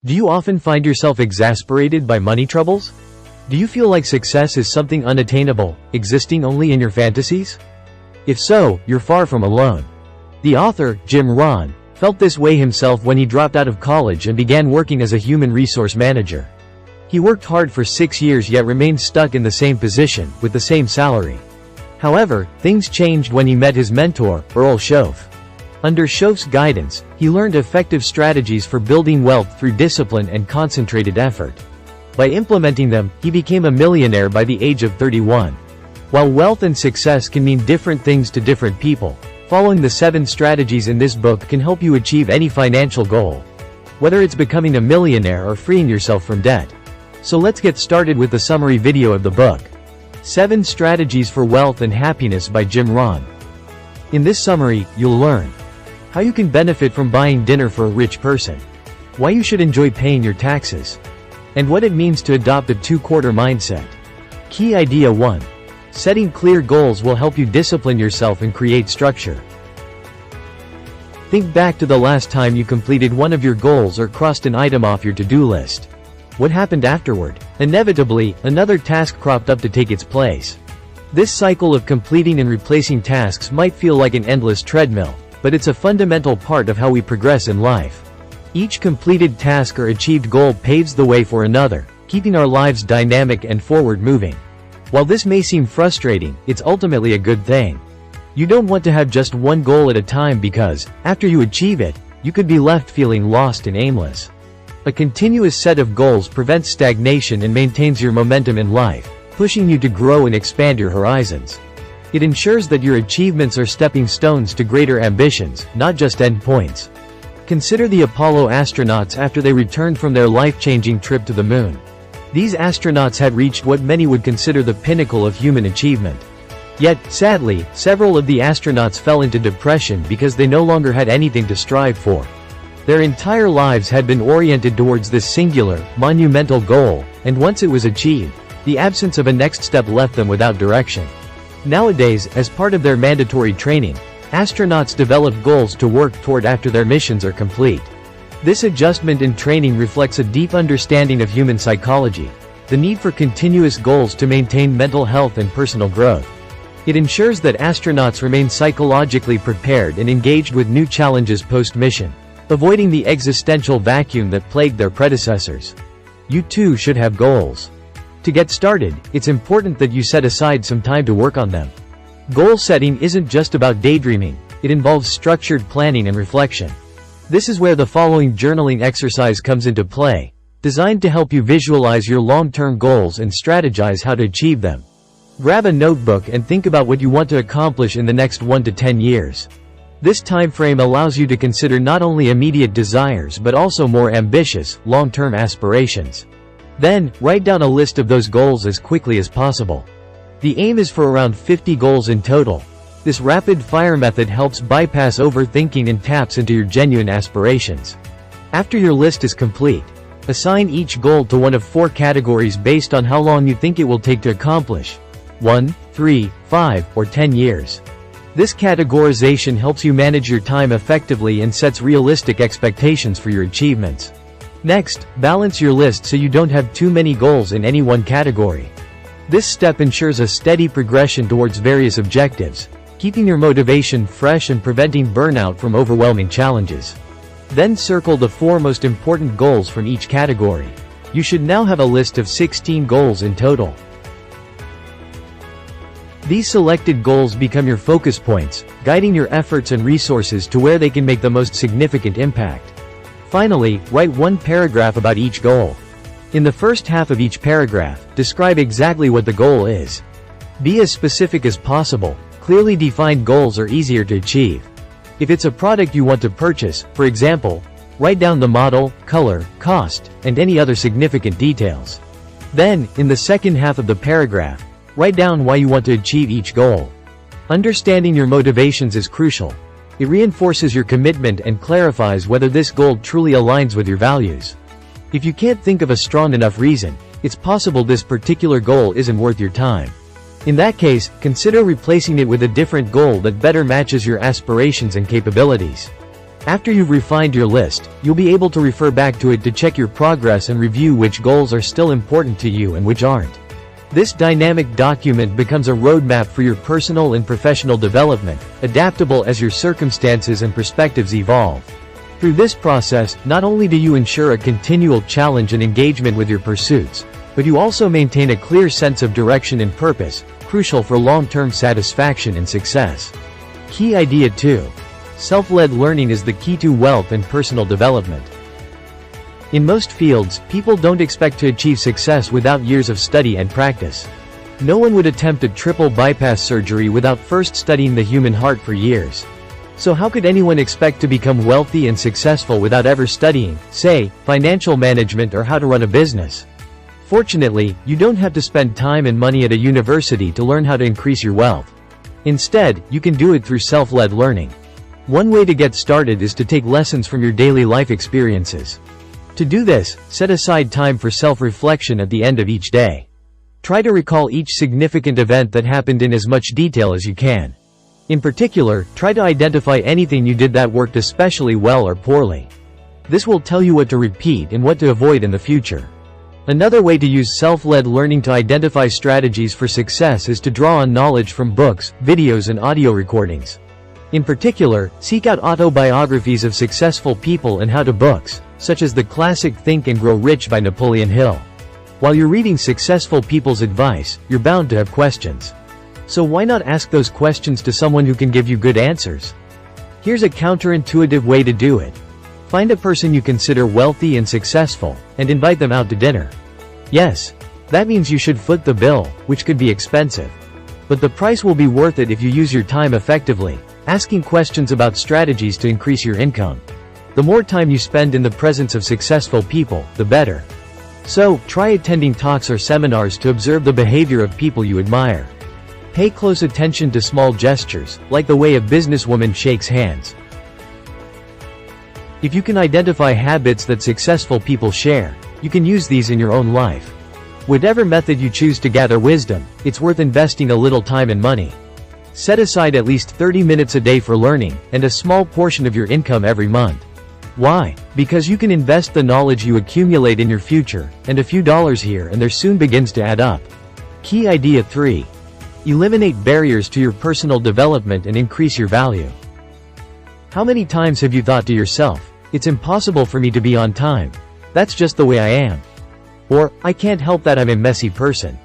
Do you often find yourself exasperated by money troubles? Do you feel like success is something unattainable, existing only in your fantasies? If so, you're far from alone. The author, Jim Rohn, felt this way himself when he dropped out of college and began working as a human resource manager. He worked hard for 6 years yet remained stuck in the same position, with the same salary. However, things changed when he met his mentor, Earl Shoaff. Under Shoaff's guidance, he learned effective strategies for building wealth through discipline and concentrated effort. By implementing them, he became a millionaire by the age of 31. While wealth and success can mean different things to different people, following the 7 strategies in this book can help you achieve any financial goal. Whether it's becoming a millionaire or freeing yourself from debt. So let's get started with the summary video of the book. 7 Strategies for Wealth and Happiness by Jim Rohn. In this summary, you'll learn how you can benefit from buying dinner for a rich person, why you should enjoy paying your taxes, and what it means to adopt a 2-quarter mindset. Key Idea 1. Setting clear goals will help you discipline yourself and create structure. Think back to the last time you completed one of your goals or crossed an item off your to-do list. What happened afterward? Inevitably, another task cropped up to take its place. This cycle of completing and replacing tasks might feel like an endless treadmill, but it's a fundamental part of how we progress in life. Each completed task or achieved goal paves the way for another, keeping our lives dynamic and forward-moving. While this may seem frustrating, it's ultimately a good thing. You don't want to have just one goal at a time because, after you achieve it, you could be left feeling lost and aimless. A continuous set of goals prevents stagnation and maintains your momentum in life, pushing you to grow and expand your horizons. It ensures that your achievements are stepping stones to greater ambitions, not just endpoints. Consider the Apollo astronauts after they returned from their life-changing trip to the moon. These astronauts had reached what many would consider the pinnacle of human achievement. Yet, sadly, several of the astronauts fell into depression because they no longer had anything to strive for. Their entire lives had been oriented towards this singular, monumental goal, and once it was achieved, the absence of a next step left them without direction. Nowadays, as part of their mandatory training, astronauts develop goals to work toward after their missions are complete. This adjustment in training reflects a deep understanding of human psychology, the need for continuous goals to maintain mental health and personal growth. It ensures that astronauts remain psychologically prepared and engaged with new challenges post-mission, avoiding the existential vacuum that plagued their predecessors. You too should have goals. To get started, it's important that you set aside some time to work on them. Goal setting isn't just about daydreaming, it involves structured planning and reflection. This is where the following journaling exercise comes into play, designed to help you visualize your long-term goals and strategize how to achieve them. Grab a notebook and think about what you want to accomplish in the next 1 to 10 years. This time frame allows you to consider not only immediate desires but also more ambitious, long-term aspirations. Then, write down a list of those goals as quickly as possible. The aim is for around 50 goals in total. This rapid-fire method helps bypass overthinking and taps into your genuine aspirations. After your list is complete, assign each goal to one of 4 categories based on how long you think it will take to accomplish: 1, 3, 5, or 10 years. This categorization helps you manage your time effectively and sets realistic expectations for your achievements. Next, balance your list so you don't have too many goals in any one category. This step ensures a steady progression towards various objectives, keeping your motivation fresh and preventing burnout from overwhelming challenges. Then circle the 4 most important goals from each category. You should now have a list of 16 goals in total. These selected goals become your focus points, guiding your efforts and resources to where they can make the most significant impact. Finally, write 1 paragraph about each goal. In the first half of each paragraph, describe exactly what the goal is. Be as specific as possible. Clearly defined goals are easier to achieve. If it's a product you want to purchase, for example, write down the model, color, cost, and any other significant details. Then, in the second half of the paragraph, write down why you want to achieve each goal. Understanding your motivations is crucial. It reinforces your commitment and clarifies whether this goal truly aligns with your values. If you can't think of a strong enough reason, it's possible this particular goal isn't worth your time. In that case, consider replacing it with a different goal that better matches your aspirations and capabilities. After you've refined your list, you'll be able to refer back to it to check your progress and review which goals are still important to you and which aren't. This dynamic document becomes a roadmap for your personal and professional development, adaptable as your circumstances and perspectives evolve. Through this process, not only do you ensure a continual challenge and engagement with your pursuits, but you also maintain a clear sense of direction and purpose, crucial for long-term satisfaction and success. Key idea 2. Self-led learning is the key to wealth and personal development. In most fields, people don't expect to achieve success without years of study and practice. No one would attempt a triple bypass surgery without first studying the human heart for years. So how could anyone expect to become wealthy and successful without ever studying, say, financial management or how to run a business? Fortunately, you don't have to spend time and money at a university to learn how to increase your wealth. Instead, you can do it through self-led learning. One way to get started is to take lessons from your daily life experiences. To do this, set aside time for self-reflection at the end of each day. Try to recall each significant event that happened in as much detail as you can. In particular, try to identify anything you did that worked especially well or poorly. This will tell you what to repeat and what to avoid in the future. Another way to use self-led learning to identify strategies for success is to draw on knowledge from books, videos and audio recordings. In particular, seek out autobiographies of successful people and how-to books, such as the classic Think and Grow Rich by Napoleon Hill. While you're reading successful people's advice, you're bound to have questions. So why not ask those questions to someone who can give you good answers? Here's a counterintuitive way to do it. Find a person you consider wealthy and successful, and invite them out to dinner. Yes, that means you should foot the bill, which could be expensive. But the price will be worth it if you use your time effectively, asking questions about strategies to increase your income. The more time you spend in the presence of successful people, the better. So, try attending talks or seminars to observe the behavior of people you admire. Pay close attention to small gestures, like the way a businesswoman shakes hands. If you can identify habits that successful people share, you can use these in your own life. Whatever method you choose to gather wisdom, it's worth investing a little time and money. Set aside at least 30 minutes a day for learning, and a small portion of your income every month. Why? Because you can invest the knowledge you accumulate in your future, and a few dollars here and there soon begins to add up. Key idea 3. Eliminate barriers to your personal development and increase your value. How many times have you thought to yourself, "It's impossible for me to be on time. That's just the way I am." Or, "I can't help that I'm a messy person."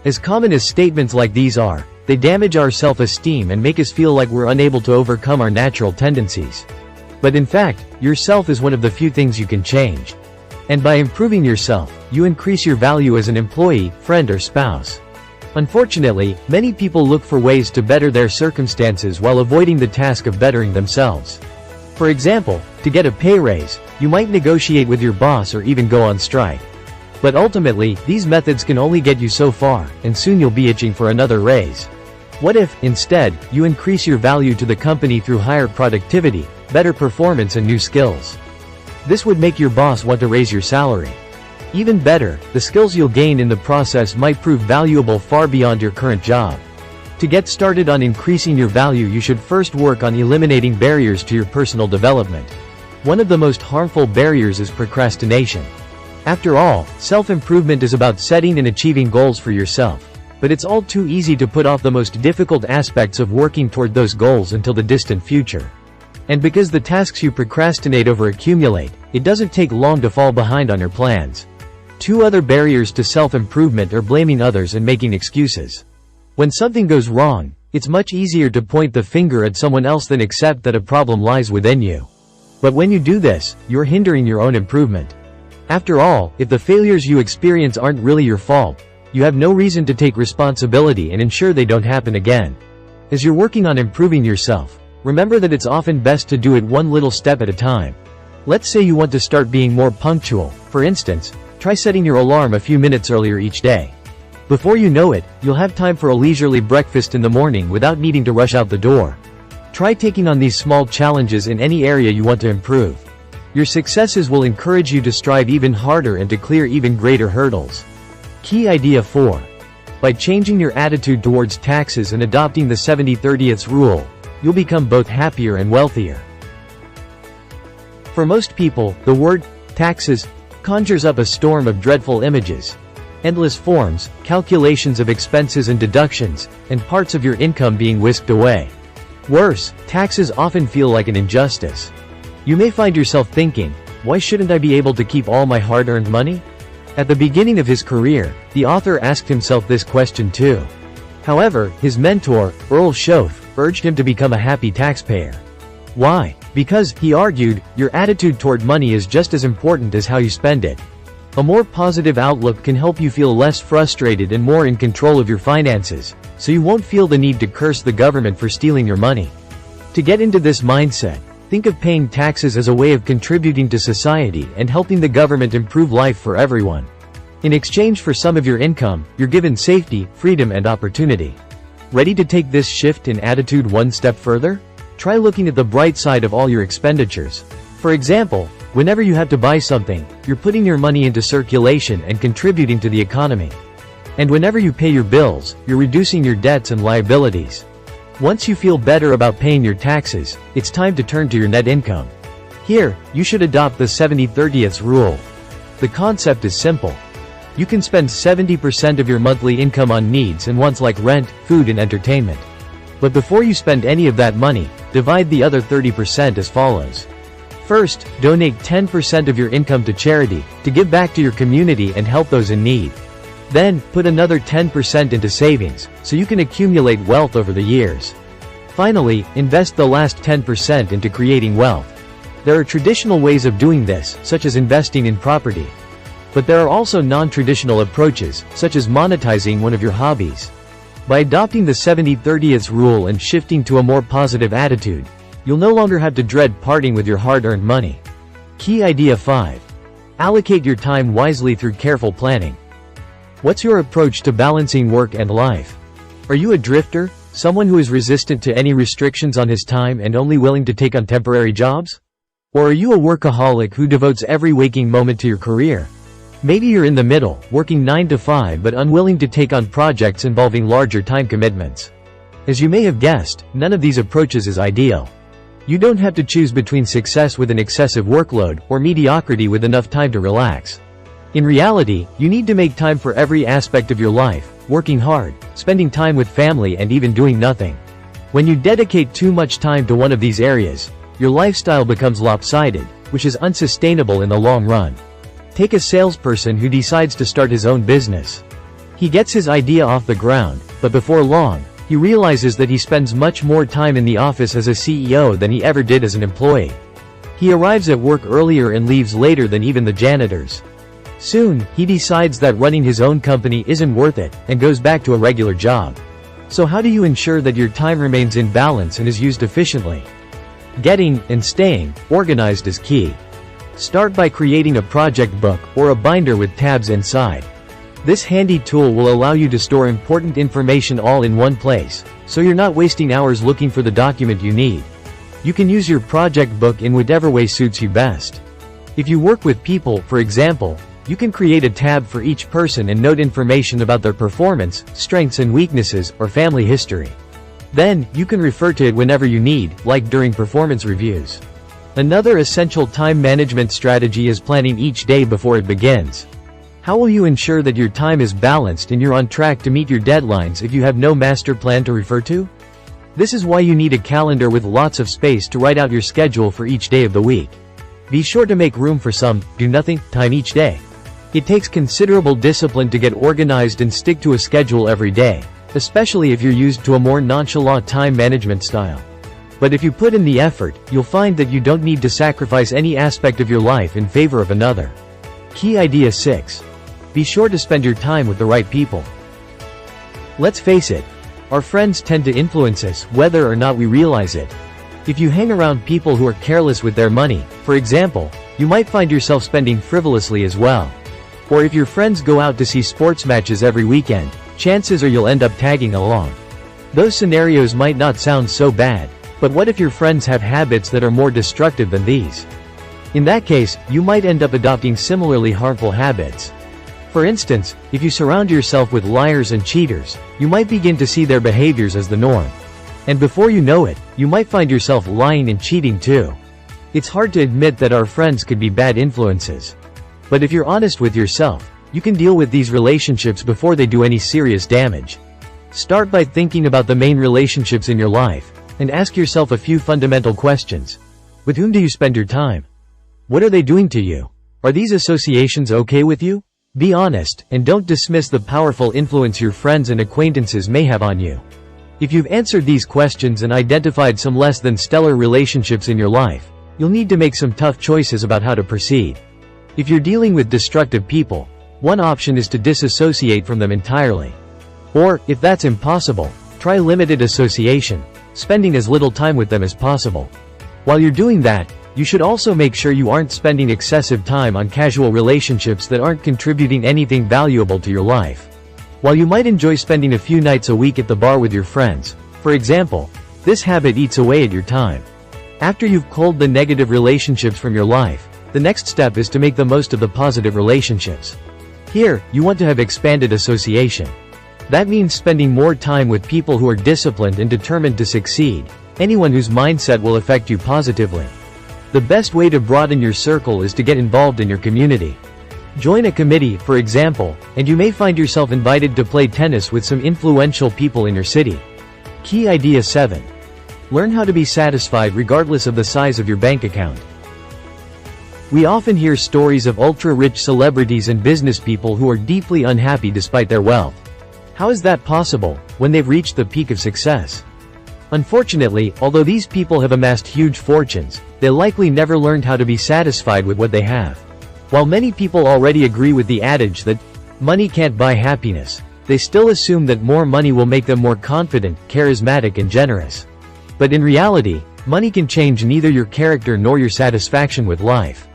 As common as statements like these are, they damage our self-esteem and make us feel like we're unable to overcome our natural tendencies. But in fact, yourself is one of the few things you can change. And by improving yourself, you increase your value as an employee, friend or spouse. Unfortunately, many people look for ways to better their circumstances while avoiding the task of bettering themselves. For example, to get a pay raise, you might negotiate with your boss or even go on strike. But ultimately, these methods can only get you so far, and soon you'll be itching for another raise. What if, instead, you increase your value to the company through higher productivity, better performance and new skills? This would make your boss want to raise your salary. Even better, the skills you'll gain in the process might prove valuable far beyond your current job. To get started on increasing your value, you should first work on eliminating barriers to your personal development. One of the most harmful barriers is procrastination. After all, self-improvement is about setting and achieving goals for yourself. But it's all too easy to put off the most difficult aspects of working toward those goals until the distant future. And because the tasks you procrastinate over accumulate, it doesn't take long to fall behind on your plans. 2 other barriers to self-improvement are blaming others and making excuses. When something goes wrong, it's much easier to point the finger at someone else than accept that a problem lies within you. But when you do this, you're hindering your own improvement. After all, if the failures you experience aren't really your fault, you have no reason to take responsibility and ensure they don't happen again. As you're working on improving yourself, remember that it's often best to do it one little step at a time. Let's say you want to start being more punctual. For instance, try setting your alarm a few minutes earlier each day. Before you know it, you'll have time for a leisurely breakfast in the morning without needing to rush out the door. Try taking on these small challenges in any area you want to improve. Your successes will encourage you to strive even harder and to clear even greater hurdles. Key idea 4. By changing your attitude towards taxes and adopting the 70/30 rule, you'll become both happier and wealthier. For most people, the word taxes conjures up a storm of dreadful images. Endless forms, calculations of expenses and deductions, and parts of your income being whisked away. Worse, taxes often feel like an injustice. You may find yourself thinking, why shouldn't I be able to keep all my hard-earned money? At the beginning of his career, the author asked himself this question too. However, his mentor, Earl Shoaff, urged him to become a happy taxpayer. Why? Because, he argued, your attitude toward money is just as important as how you spend it. A more positive outlook can help you feel less frustrated and more in control of your finances, so you won't feel the need to curse the government for stealing your money. To get into this mindset, think of paying taxes as a way of contributing to society and helping the government improve life for everyone. In exchange for some of your income, you're given safety, freedom and opportunity. Ready to take this shift in attitude one step further? Try looking at the bright side of all your expenditures. For example, whenever you have to buy something, you're putting your money into circulation and contributing to the economy. And whenever you pay your bills, you're reducing your debts and liabilities. Once you feel better about paying your taxes, it's time to turn to your net income. Here, you should adopt the 70-30 rule. The concept is simple. You can spend 70% of your monthly income on needs and wants like rent, food and entertainment. But before you spend any of that money, divide the other 30% as follows. First, donate 10% of your income to charity, to give back to your community and help those in need. Then, put another 10% into savings, so you can accumulate wealth over the years. Finally, invest the last 10% into creating wealth. There are traditional ways of doing this, such as investing in property. But there are also non-traditional approaches, such as monetizing one of your hobbies. By adopting the 70-30 rule and shifting to a more positive attitude, you'll no longer have to dread parting with your hard-earned money. Key idea 5. Allocate your time wisely through careful planning. What's your approach to balancing work and life? Are you a drifter, someone who is resistant to any restrictions on his time and only willing to take on temporary jobs? Or are you a workaholic who devotes every waking moment to your career? Maybe you're in the middle, working 9 to 5 but unwilling to take on projects involving larger time commitments. As you may have guessed, none of these approaches is ideal. You don't have to choose between success with an excessive workload, or mediocrity with enough time to relax. In reality, you need to make time for every aspect of your life, working hard, spending time with family and even doing nothing. When you dedicate too much time to one of these areas, your lifestyle becomes lopsided, which is unsustainable in the long run. Take a salesperson who decides to start his own business. He gets his idea off the ground, but before long, he realizes that he spends much more time in the office as a CEO than he ever did as an employee. He arrives at work earlier and leaves later than even the janitors. Soon, he decides that running his own company isn't worth it, and goes back to a regular job. So how do you ensure that your time remains in balance and is used efficiently? Getting, and staying, organized is key. Start by creating a project book, or a binder with tabs inside. This handy tool will allow you to store important information all in one place, so you're not wasting hours looking for the document you need. You can use your project book in whatever way suits you best. If you work with people, for example, you can create a tab for each person and note information about their performance, strengths and weaknesses, or family history. Then, you can refer to it whenever you need, like during performance reviews. Another essential time management strategy is planning each day before it begins. How will you ensure that your time is balanced and you're on track to meet your deadlines if you have no master plan to refer to? This is why you need a calendar with lots of space to write out your schedule for each day of the week. Be sure to make room for some do-nothing time each day. It takes considerable discipline to get organized and stick to a schedule every day, especially if you're used to a more nonchalant time management style. But if you put in the effort, you'll find that you don't need to sacrifice any aspect of your life in favor of another. Key idea 6. Be sure to spend your time with the right people. Let's face it, our friends tend to influence us, whether or not we realize it. If you hang around people who are careless with their money, for example, you might find yourself spending frivolously as well. Or if your friends go out to see sports matches every weekend, chances are you'll end up tagging along. Those scenarios might not sound so bad, but what if your friends have habits that are more destructive than these? In that case, you might end up adopting similarly harmful habits. For instance, if you surround yourself with liars and cheaters, you might begin to see their behaviors as the norm. And before you know it, you might find yourself lying and cheating too. It's hard to admit that our friends could be bad influences. But if you're honest with yourself, you can deal with these relationships before they do any serious damage. Start by thinking about the main relationships in your life, and ask yourself a few fundamental questions. With whom do you spend your time? What are they doing to you? Are these associations okay with you? Be honest, and don't dismiss the powerful influence your friends and acquaintances may have on you. If you've answered these questions and identified some less than stellar relationships in your life, you'll need to make some tough choices about how to proceed. If you're dealing with destructive people, one option is to disassociate from them entirely. Or, if that's impossible, try limited association, spending as little time with them as possible. While you're doing that, you should also make sure you aren't spending excessive time on casual relationships that aren't contributing anything valuable to your life. While you might enjoy spending a few nights a week at the bar with your friends, for example, this habit eats away at your time. After you've culled the negative relationships from your life, the next step is to make the most of the positive relationships. Here, you want to have expanded association. That means spending more time with people who are disciplined and determined to succeed, anyone whose mindset will affect you positively. The best way to broaden your circle is to get involved in your community. Join a committee, for example, and you may find yourself invited to play tennis with some influential people in your city. Key idea 7. Learn how to be satisfied regardless of the size of your bank account. We often hear stories of ultra-rich celebrities and business people who are deeply unhappy despite their wealth. How is that possible, when they've reached the peak of success? Unfortunately, although these people have amassed huge fortunes, they likely never learned how to be satisfied with what they have. While many people already agree with the adage that money can't buy happiness, they still assume that more money will make them more confident, charismatic, and generous. But in reality, money can change neither your character nor your satisfaction with life.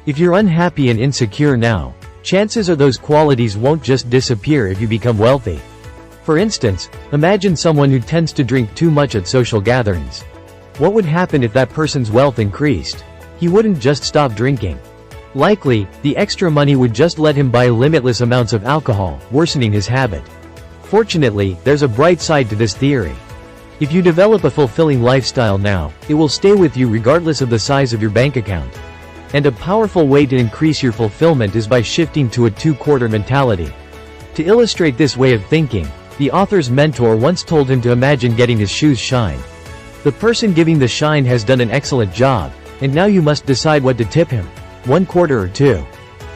If you're unhappy and insecure now, chances are those qualities won't just disappear if you become wealthy. For instance, imagine someone who tends to drink too much at social gatherings. What would happen if that person's wealth increased? He wouldn't just stop drinking. Likely, the extra money would just let him buy limitless amounts of alcohol, worsening his habit. Fortunately, there's a bright side to this theory. If you develop a fulfilling lifestyle now, it will stay with you regardless of the size of your bank account. And a powerful way to increase your fulfillment is by shifting to a two-quarter mentality. To illustrate this way of thinking, the author's mentor once told him to imagine getting his shoes shined. The person giving the shine has done an excellent job, and now you must decide what to tip him, 1/4 or 2.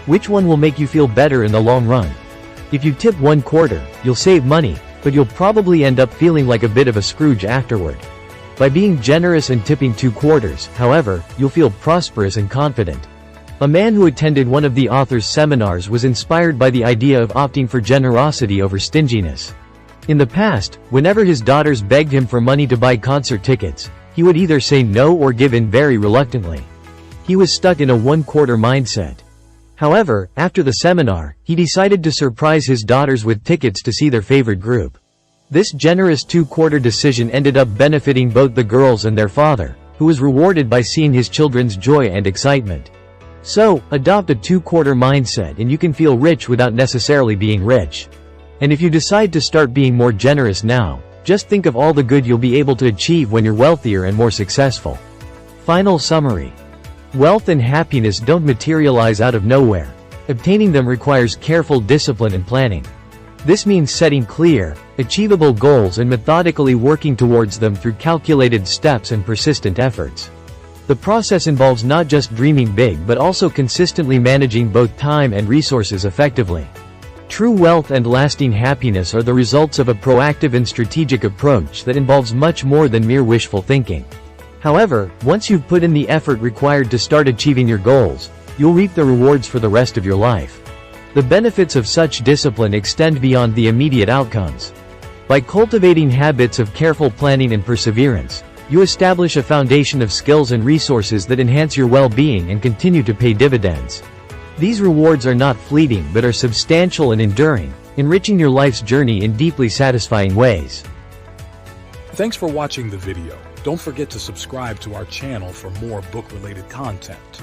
Which one will make you feel better in the long run? If you tip 1/4, you'll save money, but you'll probably end up feeling like a bit of a Scrooge afterward. By being generous and tipping 2/4, however, you'll feel prosperous and confident. A man who attended one of the author's seminars was inspired by the idea of opting for generosity over stinginess. In the past, whenever his daughters begged him for money to buy concert tickets, he would either say no or give in very reluctantly. He was stuck in a 1/4 mindset. However, after the seminar, he decided to surprise his daughters with tickets to see their favorite group. This generous 2/4 decision ended up benefiting both the girls and their father, who was rewarded by seeing his children's joy and excitement. So, adopt a 2/4 mindset and you can feel rich without necessarily being rich. And if you decide to start being more generous now, just think of all the good you'll be able to achieve when you're wealthier and more successful. Final summary. Wealth and happiness don't materialize out of nowhere. Obtaining them requires careful discipline and planning. This means setting clear, achievable goals and methodically working towards them through calculated steps and persistent efforts. The process involves not just dreaming big but also consistently managing both time and resources effectively. True wealth and lasting happiness are the results of a proactive and strategic approach that involves much more than mere wishful thinking. However, once you've put in the effort required to start achieving your goals, you'll reap the rewards for the rest of your life. The benefits of such discipline extend beyond the immediate outcomes. By cultivating habits of careful planning and perseverance, you establish a foundation of skills and resources that enhance your well-being and continue to pay dividends. These rewards are not fleeting but are substantial and enduring, enriching your life's journey in deeply satisfying ways. Thanks for watching the video. Don't forget to subscribe to our channel for more book-related content.